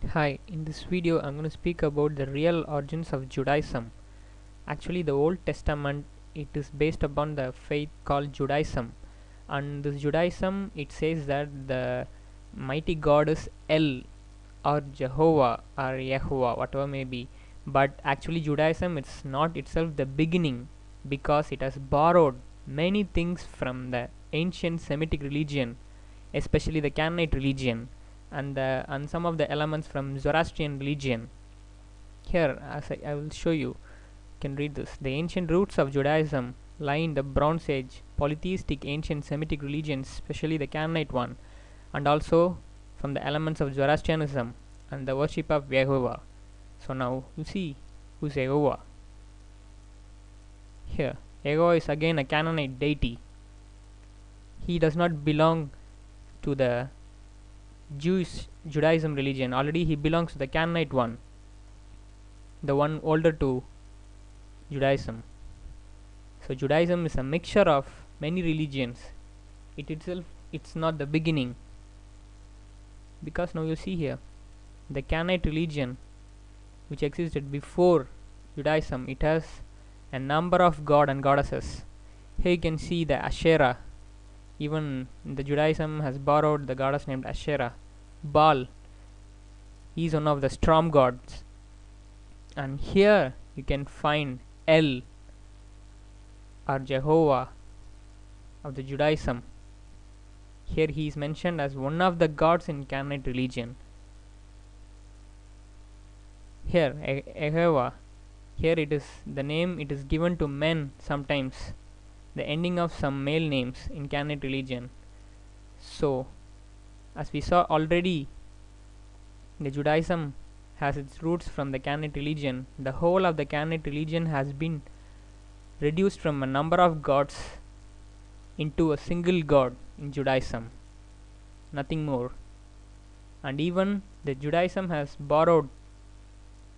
Hi, in this video I'm going to speak about the real origins of Judaism. Actually, the Old Testament, it is based upon the faith called Judaism, and this Judaism, it says that the mighty God is El, or Jehovah, or Yehowah, whatever may be. But actually Judaism, it's not itself the beginning, because it has borrowed many things from the ancient Semitic religion, especially the Canaanite religion, and some of the elements from Zoroastrian religion. Here, as I will show you, can read this. The ancient roots of Judaism lie in the Bronze Age, polytheistic ancient Semitic religions, especially the Canaanite one, and also from the elements of Zoroastrianism and the worship of Yehowah. So now you see who's Yehowah. Here, Yehowah is again a Canaanite deity. He does not belong to the Jewish Judaism religion. Already he belongs to the Canaanite one, the one older to Judaism. So Judaism is a mixture of many religions. It itself, it's not the beginning, because now you see here the Canaanite religion, which existed before Judaism, it has a number of god and goddesses. Here you can see the Asherah. Even the Judaism has borrowed the goddess named Asherah. Baal, he is one of the storm gods. And here you can find El, or Jehovah, of the Judaism. Here he is mentioned as one of the gods in Canaanite religion. Here Yehowah, here it is the name it is given to men sometimes, the ending of some male names in Canaanite religion. So as we saw already, the Judaism has its roots from the Canaanite religion. The whole of the Canaanite religion has been reduced from a number of gods into a single god in Judaism, nothing more. And even the Judaism has borrowed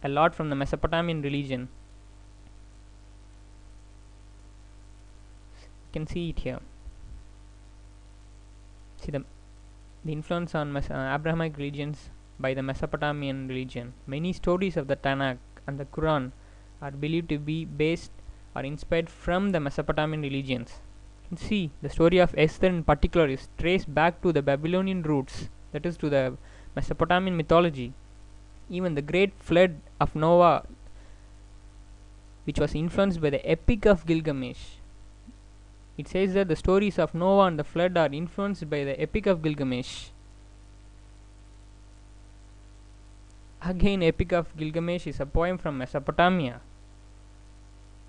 a lot from the Mesopotamian religion. You can see it here. See the influence on Abrahamic religions by the Mesopotamian religion. Many stories of the Tanakh and the Quran are believed to be based or inspired from the Mesopotamian religions. You can see the story of Esther in particular is traced back to the Babylonian roots, that is to the Mesopotamian mythology. Even the great flood of Noah, which was influenced by the Epic of Gilgamesh. It says that the stories of Noah and the flood are influenced by the Epic of Gilgamesh. Again, Epic of Gilgamesh is a poem from Mesopotamia.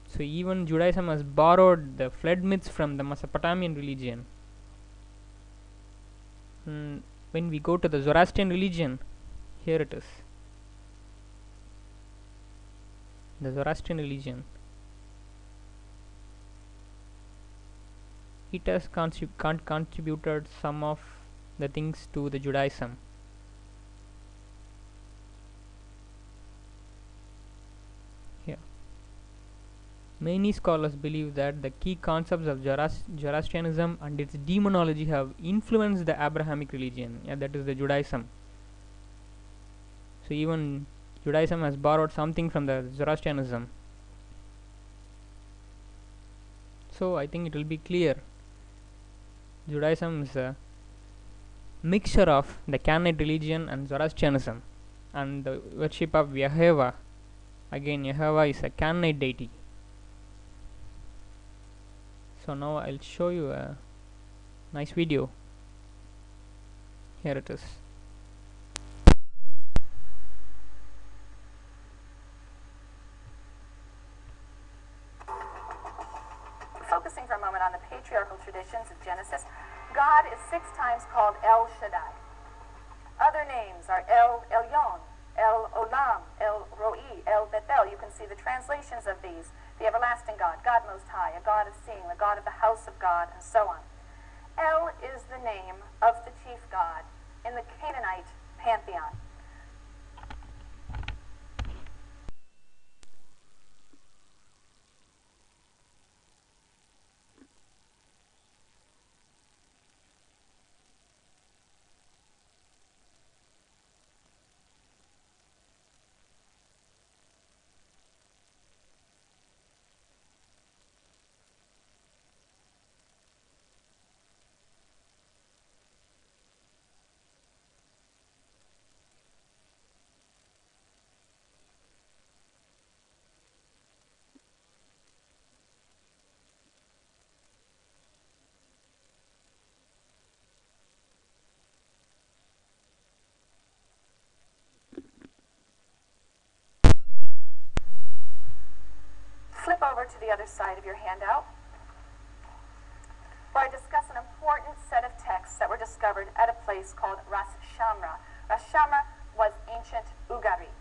So even Judaism has borrowed the flood myths from the Mesopotamian religion. When we go to the Zoroastrian religion, here it is. The Zoroastrian religion, it has contributed some of the things to the Judaism. Here, many scholars believe that the key concepts of Zoroastrianism and its demonology have influenced the Abrahamic religion, that is the Judaism. So even Judaism has borrowed something from the Zoroastrianism. So I think it will be clear, Judaism is a mixture of the Canaanite religion and Zoroastrianism, and the worship of Yehowah. Again, Yehowah is a Canaanite deity. So now I'll show you a nice video. Here it is. Focusing for a moment on the patriarchal traditions of Genesis, God is 6 times called El Shaddai. Other names are El Elyon, El Olam, El Roi, El Bethel. You can see the translations of these. The everlasting God, God Most High, a God of seeing, the God of the house of God, and so on. El is the name of the chief god in the Canaanite pantheon. over to the other side of your handout, where I discuss an important set of texts that were discovered at a place called Ras Shamra. Ras Shamra was ancient Ugarit.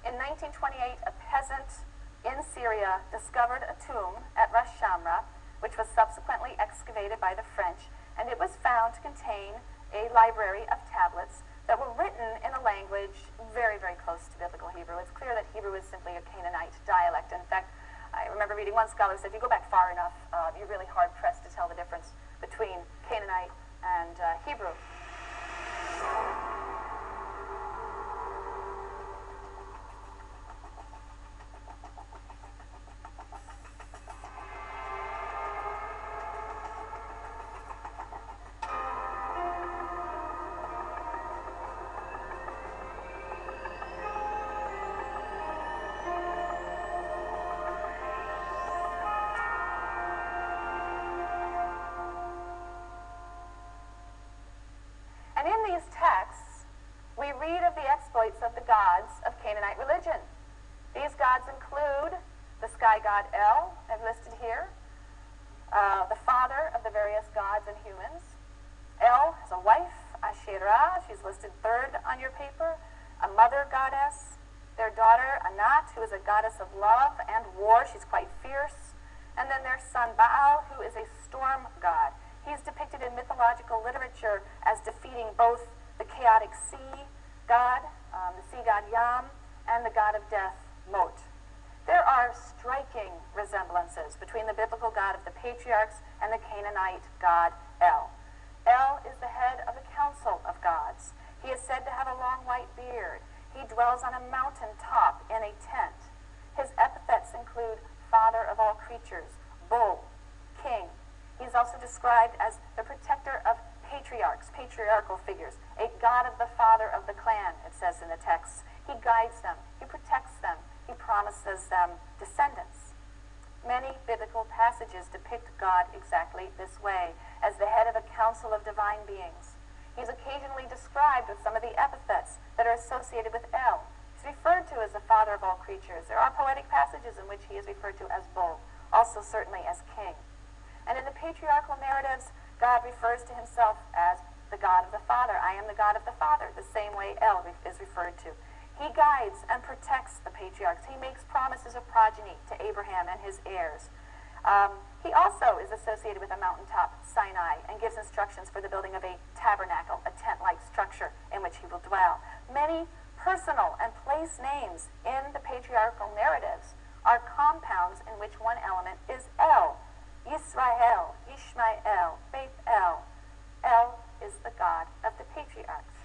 In 1928, a peasant in Syria discovered a tomb at Ras Shamra, which was subsequently excavated by the French, and it was found to contain a library of tablets that were written in a language very, very close to Biblical Hebrew. It's clear that Hebrew is simply a Canaanite dialect. In fact, I remember reading one scholar said if you go back far enough, you're really hard-pressed to tell the difference between Canaanite and Hebrew. And in these texts, we read of the exploits of the gods of Canaanite religion. These gods include the sky god El, I've listed here, the father of the various gods and humans. El has a wife, Asherah, she's listed third on your paper, a mother goddess, their daughter Anat, who is a goddess of love and war, she's quite fierce, and then their son Baal, who is a storm god. He's depicted in mythological literature as defeating both the chaotic sea god, the sea god Yam, and the god of death, Mot. There are striking resemblances between the biblical God of the patriarchs and the Canaanite god El. El is the head of a council of gods. He is said to have a long white beard. He dwells on a mountain top in a tent. His epithets include father of all creatures, bull, king. He's also described as the protector of patriarchs, patriarchal figures, a god of the father of the clan, it says in the texts. He guides them, he protects them, he promises them descendants. Many biblical passages depict God exactly this way, as the head of a council of divine beings. He's occasionally described with some of the epithets that are associated with El. He's referred to as the father of all creatures. There are poetic passages in which he is referred to as bull, also certainly as king. And in the patriarchal narratives, God refers to himself as the God of the Father. I am the God of the Father, the same way El is referred to. He guides and protects the patriarchs. He makes promises of progeny to Abraham and his heirs. He also is associated with a mountaintop, Sinai, and gives instructions for the building of a tabernacle, a tent-like structure in which he will dwell. Many personal and place names in the patriarchal narratives are compounds in which one element is El. Yisrael, Ishmael, Beth El. El is the God of the patriarchs.